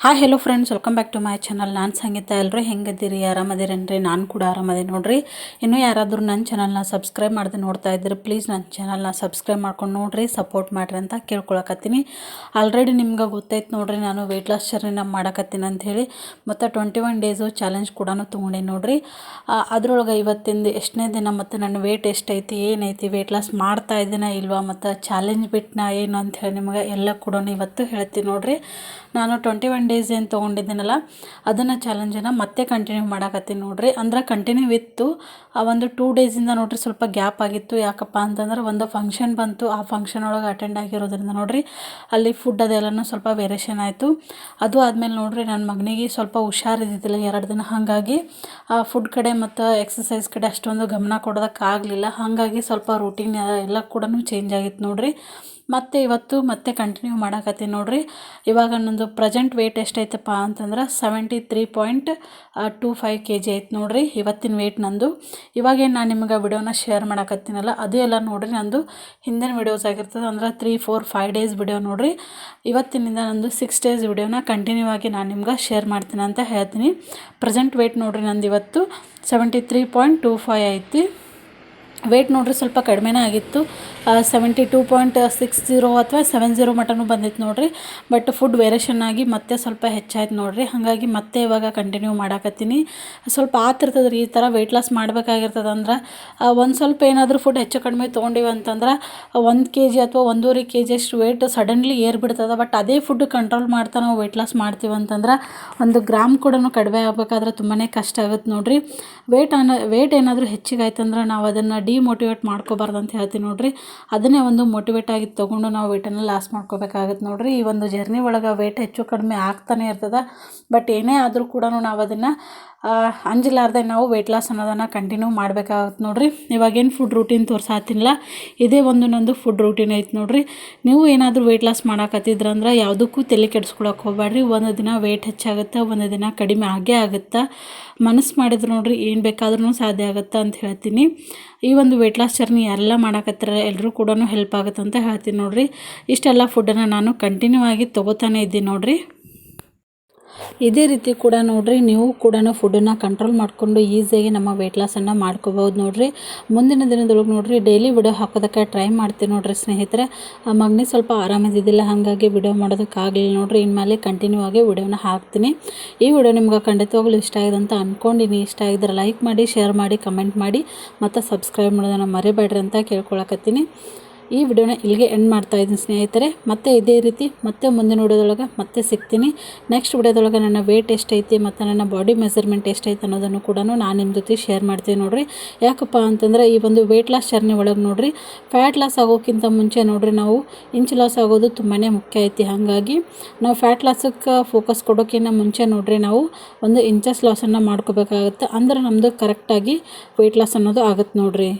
Hi hello friends, welcome back to my channel. ನಾನು ಸಂಗೀತ. ಎಲ್ಲರೂ ಹೆಂಗದಿರಿ? ಆರಾಮದಿರೇನ್ರಿ? ನಾನು ಕೂಡ ಆರಾಮದೇ ನೋಡ್ರಿ. ಇನ್ನೂ ಯಾರಾದರೂ ನನ್ನ ಚಾನಲ್ನ ಸಬ್ಸ್ಕ್ರೈಬ್ ಮಾಡದೆ ನೋಡ್ತಾ ಇದ್ದರೆ ಪ್ಲೀಸ್ ನನ್ನ ಚಾನಲ್ನ ಸಬ್ಸ್ಕ್ರೈಬ್ ಮಾಡ್ಕೊಂಡು ನೋಡ್ರಿ, ಸಪೋರ್ಟ್ ಮಾಡಿರಿ ಅಂತ ಕೇಳ್ಕೊಳಕತ್ತೀನಿ. ಆಲ್ರೆಡಿ ನಿಮ್ಗೆ ಗೊತ್ತೈತೆ ನೋಡ್ರಿ, ನಾನು ವೆಯ್ಟ್ ಲಾಸ್ ಜರ್ನಿನ ಮಾಡಕತ್ತೀನಿ ಅಂಥೇಳಿ. ಮತ್ತು 21 ಡೇಸು ಚಾಲೆಂಜ್ ಕೂಡ ತೊಗೊಂಡೆ ನೋಡ್ರಿ. ಅದ್ರೊಳಗೆ ಇವತ್ತಿಂದು ಎಷ್ಟನೇ ದಿನ ಮತ್ತು ನನ್ನ ವೇಟ್ ಎಷ್ಟೈತಿ, ಏನೈತಿ, ವೆಯ್ಟ್ ಲಾಸ್ ಮಾಡ್ತಾ ಇದ್ದೀನ ಇಲ್ವಾ, ಮತ್ತು ಚಾಲೆಂಜ್ ಬಿಟ್ಟನ ಏನು ಅಂಥೇಳಿ ನಿಮಗೆ ಎಲ್ಲ ಕೂಡ ಇವತ್ತು ಹೇಳ್ತೀನಿ ನೋಡ್ರಿ. ನಾನು 21 ಡೇಸ್ ಏನು ತೊಗೊಂಡಿದ್ದೀನಲ್ಲ ಅದನ್ನು ಚಾಲೆಂಜನ್ನು ಮತ್ತೆ ಕಂಟಿನ್ಯೂ ಮಾಡಕತ್ತೀನಿ ನೋಡ್ರಿ. ಅಂದ್ರೆ ಕಂಟಿನ್ಯೂ ಇತ್ತು. ಒಂದು 2 ಡೇಸಿಂದ ನೋಡ್ರಿ ಸ್ವಲ್ಪ ಗ್ಯಾಪ್ ಆಗಿತ್ತು. ಯಾಕಪ್ಪ ಅಂತಂದ್ರೆ ಒಂದು ಫಂಕ್ಷನ್ ಬಂತು, ಆ ಫಂಕ್ಷನ್ ಒಳಗೆ ಅಟೆಂಡ್ ಆಗಿರೋದ್ರಿಂದ ನೋಡ್ರಿ ಅಲ್ಲಿ ಫುಡ್ ಅದೆಲ್ಲನೂ ಸ್ವಲ್ಪ ವೇರಿಯೇಷನ್ ಆಯಿತು. ಅದು ಆದಮೇಲೆ ನೋಡ್ರಿ ನನ್ನ ಮಗನಿಗೆ ಸ್ವಲ್ಪ ಹುಷಾರಿದ್ದಿದ್ದಿಲ್ಲ 2 ದಿನ. ಹಾಗಾಗಿ ಫುಡ್ ಕಡೆ ಮತ್ತು ಎಕ್ಸಸೈಸ್ ಕಡೆ ಅಷ್ಟೊಂದು ಗಮನ ಕೊಡೋದಕ್ಕಾಗಲಿಲ್ಲ. ಹಾಗಾಗಿ ಸ್ವಲ್ಪ ರೂಟೀನ್ ಎಲ್ಲ ಕೂಡ ಚೇಂಜ್ ಆಗಿತ್ತು ನೋಡ್ರಿ. ಮತ್ತು ಇವತ್ತು ಮತ್ತೆ ಕಂಟಿನ್ಯೂ ಮಾಡಕತ್ತೀನಿ ನೋಡ್ರಿ. ಇವಾಗ ನಂದು ಪ್ರೆಸೆಂಟ್ ವೇಟ್ ಎಷ್ಟೈತಪ್ಪ ಅಂತಂದ್ರೆ 73.25 kg ಐತೆ ನೋಡ್ರಿ ಇವತ್ತಿನ ವೇಟ್ ನಂದು. ಇವಾಗೇನು ನಾನು ನಿಮ್ಗೆ ವಿಡಿಯೋನ ಶೇರ್ ಮಾಡಕತ್ತೀನಲ್ಲ ಅದು ಎಲ್ಲ ನೋಡ್ರಿ ನಂದು ಹಿಂದಿನ ವಿಡಿಯೋಸ್ ಆಗಿರ್ತದೆ. ಅಂದ್ರೆ 3, 4, 5 ಡೇಸ್ ವಿಡಿಯೋ ನೋಡ್ರಿ. ಇವತ್ತಿನಿಂದ ನಂದು 6 ಡೇಸ್ ವಿಡಿಯೋನ ಕಂಟಿನ್ಯೂ ಆಗಿ ನಾನು ನಿಮ್ಗೆ ಶೇರ್ ಮಾಡ್ತೀನಿ ಅಂತ ಹೇಳ್ತೀನಿ. ಪ್ರೆಸೆಂಟ್ ವೇಟ್ ನೋಡ್ರಿ ನಂದು ಇವತ್ತು 73.25 ಐತಿ. ವೇಟ್ ನೋಡ್ರಿ ಸ್ವಲ್ಪ ಕಡಿಮೆನೇ ಆಗಿತ್ತು. 72.60 ಅಥವಾ 70 ಮಟನೂ ಬಂದಿತ್ತು ನೋಡ್ರಿ. ಬಟ್ ಫುಡ್ ವೇರಿಯೇಷನ್ ಆಗಿ ಮತ್ತೆ ಸ್ವಲ್ಪ ಹೆಚ್ಚಾಯ್ತು ನೋಡ್ರಿ. ಹಾಗಾಗಿ ಮತ್ತೆ ಇವಾಗ ಕಂಟಿನ್ಯೂ ಮಾಡಾಕತ್ತೀನಿ. ಸ್ವಲ್ಪ ಆತಿರ್ತದೆ ರೀ ಈ ಥರ ವೆಯ್ಟ್ ಲಾಸ್ ಮಾಡಬೇಕಾಗಿರ್ತದೆ. ಅಂದ್ರೆ ಒಂದು ಸ್ವಲ್ಪ ಏನಾದರೂ ಫುಡ್ ಹೆಚ್ಚು ಕಡಿಮೆ ತೊಗೊಂಡಿವಿ ಅಂತಂದ್ರೆ 1 kg ಅಥವಾ 1.5 kg ಅಷ್ಟು ವೇಟ್ ಸಡನ್ಲಿ ಏರ್ಬಿಡ್ತದೆ. ಬಟ್ ಅದೇ ಫುಡ್ ಕಂಟ್ರೋಲ್ ಮಾಡ್ತಾ ನಾವು ವೆಯ್ಟ್ ಲಾಸ್ ಮಾಡ್ತೀವಿ ಅಂತಂದ್ರೆ 1 ಗ್ರಾಮ್ ಕೂಡ ಕಡಿಮೆ ಆಗಬೇಕಾದ್ರೆ ತುಂಬಾ ಕಷ್ಟ ಆಗುತ್ತೆ ನೋಡ್ರಿ. ವೇಟ್ ಏನಾದರೂ ಹೆಚ್ಚಿಗೆ ಆಯ್ತಂದ್ರೆ ನಾವು ಅದನ್ನು ಡಿಮೋಟಿವೇಟ್ ಮಾಡ್ಕೋಬಾರ್ದು ಅಂತ ಹೇಳ್ತೀನಿ ನೋಡ್ರಿ. ಅದನ್ನೇ ಒಂದು ಮೋಟಿವೇಟ್ ಆಗಿ ತೊಗೊಂಡು ನಾವು ವೇಟನ್ನು ಲಾಸ್ ಮಾಡ್ಕೋಬೇಕಾಗುತ್ತೆ ನೋಡ್ರಿ. ಈ ಒಂದು ಜರ್ನಿ ಒಳಗೆ ವೇಟ್ ಹೆಚ್ಚು ಕಡಿಮೆ ಆಗ್ತಾನೆ ಇರ್ತದೆ. ಬಟ್ ಏನೇ ಆದರೂ ಕೂಡ ನಾವು ಅದನ್ನು ಅಂಜಲಾರ್ದೆ ನಾವು ವೆಯ್ಟ್ ಲಾಸ್ ಅನ್ನೋದನ್ನು ಕಂಟಿನ್ಯೂ ಮಾಡಬೇಕಾಗುತ್ತೆ ನೋಡ್ರಿ. ಇವಾಗೇನು ಫುಡ್ ರೂಟೀನ್ ತೋರ್ಸಾತಿಲ್ಲ, ಇದೇ ಒಂದು ನಂದು ಫುಡ್ ರೂಟೀನ್ ಐತೆ ನೋಡ್ರಿ. ನೀವು ಏನಾದರೂ ವೆಯ್ಟ್ ಲಾಸ್ ಮಾಡಕತ್ತಿದ್ರಂದ್ರೆ ಯಾವುದಕ್ಕೂ ತಲೆ ಕೆಡಿಸ್ಕೊಳಕ್ಕೆ ಹೋಗ್ಬೇಡ್ರಿ. ಒಂದು ದಿನ ವೆಯ್ಟ್ ಹೆಚ್ಚಾಗುತ್ತೆ, ಒಂದು ದಿನ ಕಡಿಮೆ ಆಗೇ ಆಗುತ್ತೆ. ಮನಸ್ಸು ಮಾಡಿದ್ರೆ ನೋಡ್ರಿ ಏನು ಬೇಕಾದ್ರೂ ಸಾಧ್ಯ ಆಗುತ್ತೆ ಅಂತ ಹೇಳ್ತೀನಿ. ಈ ಒಂದು ವೆಯ್ಟ್ ಲಾಸ್ ಜರ್ನಿ ಯಾರೆಲ್ಲ ಮಾಡಕತ್ತಿರ ಎಲ್ಲರೂ ಕೂಡ ಹೆಲ್ಪ್ ಆಗುತ್ತೆ ಅಂತ ಹೇಳ್ತೀನಿ ನೋಡ್ರಿ. ಇಷ್ಟೆಲ್ಲ ಫುಡ್ಡನ್ನು ನಾನು ಕಂಟಿನ್ಯೂ ಆಗಿ ತೊಗೋತಾನೆ ಇದ್ದೀನಿ ನೋಡ್ರಿ. ಇದೇ ರೀತಿ ಕೂಡ ನೋಡ್ರಿ ನೀವು ಕೂಡ ಫುಡ್ಡನ್ನು ಕಂಟ್ರೋಲ್ ಮಾಡಿಕೊಂಡು ಈಸಿಯಾಗಿ ನಮ್ಮ ವೆಯ್ಟ್ ಲಾಸನ್ನು ಮಾಡ್ಕೋಬೋದು ನೋಡ್ರಿ. ಮುಂದಿನ ದಿನದೊಳಗೆ ನೋಡ್ರಿ ಡೈಲಿ ವಿಡಿಯೋ ಹಾಕೋದಕ್ಕೆ ಟ್ರೈ ಮಾಡ್ತೀನಿ ನೋಡ್ರಿ ಸ್ನೇಹಿತರೆ. ಮಗನಿಗೆ ಸ್ವಲ್ಪ ಆರಾಮಿದ್ದಿದ್ದಿಲ್ಲ, ಹಾಗಾಗಿ ವಿಡಿಯೋ ಮಾಡೋದಕ್ಕಾಗಲಿಲ್ಲ ನೋಡ್ರಿ. ಇನ್ಮೇಲೆ ಕಂಟಿನ್ಯೂ ಆಗಿ ವಿಡಿಯೋನ ಹಾಕ್ತೀನಿ. ಈ ವಿಡಿಯೋ ನಿಮ್ಗೆ ಖಂಡಿತವಾಗ್ಲೂ ಇಷ್ಟ ಆಗಿದೆ ಅಂತ ಅಂದ್ಕೊಂಡಿನಿ. ಇಷ್ಟ ಆಗಿದ್ರೆ ಲೈಕ್ ಮಾಡಿ, ಶೇರ್ ಮಾಡಿ, ಕಮೆಂಟ್ ಮಾಡಿ ಮತ್ತು ಸಬ್ಸ್ಕ್ರೈಬ್ ಮಾಡೋದನ್ನು ಮರಿಬೇಡ್ರಿ ಅಂತ ಕೇಳ್ಕೊಳಕತ್ತೀನಿ. ಈ ವಿಡಿಯೋನ ಇಲ್ಲಿಗೆ ಎಂಡ್ ಮಾಡ್ತಾ ಇದ್ದೀನಿ ಸ್ನೇಹಿತರೆ. ಮತ್ತೆ ಇದೇ ರೀತಿ ಮತ್ತೆ ಮುಂದಿನ ವಿಡಿಯೋದೊಳಗೆ ಮತ್ತೆ ಸಿಗ್ತೀನಿ. ನೆಕ್ಸ್ಟ್ ವಿಡಿಯೋದೊಳಗೆ ನನ್ನ ವೇಟ್ ಎಷ್ಟೈತಿ ಮತ್ತು ನನ್ನ ಬಾಡಿ ಮೆಜರ್ಮೆಂಟ್ ಎಷ್ಟೈತೆ ಅನ್ನೋದನ್ನು ಕೂಡ ನಾನು ನಿಮ್ಮ ಜೊತೆ ಶೇರ್ ಮಾಡ್ತೀನಿ ನೋಡ್ರಿ. ಯಾಕಪ್ಪ ಅಂತಂದರೆ ಈ ಒಂದು ವೆಯ್ಟ್ ಲಾಸ್ ಜರ್ನಿ ಒಳಗೆ ನೋಡ್ರಿ ಫ್ಯಾಟ್ ಲಾಸ್ ಆಗೋಕ್ಕಿಂತ ಮುಂಚೆ ನೋಡ್ರಿ ನಾವು ಇಂಚ್ ಲಾಸ್ ಆಗೋದು ತುಂಬಾ ಮುಖ್ಯ ಐತಿ. ಹಾಗಾಗಿ ನಾವು ಫ್ಯಾಟ್ ಲಾಸಕ್ಕೆ ಫೋಕಸ್ ಕೊಡೋಕ್ಕಿಂತ ಮುಂಚೆ ನೋಡ್ರಿ ನಾವು ಒಂದು ಇಂಚಸ್ ಲಾಸನ್ನು ಮಾಡ್ಕೋಬೇಕಾಗುತ್ತೆ. ಅಂದ್ರೆ ನಮ್ಮದು ಕರೆಕ್ಟಾಗಿ ವೆಯ್ಟ್ ಲಾಸ್ ಅನ್ನೋದು ಆಗುತ್ತೆ ನೋಡ್ರಿ.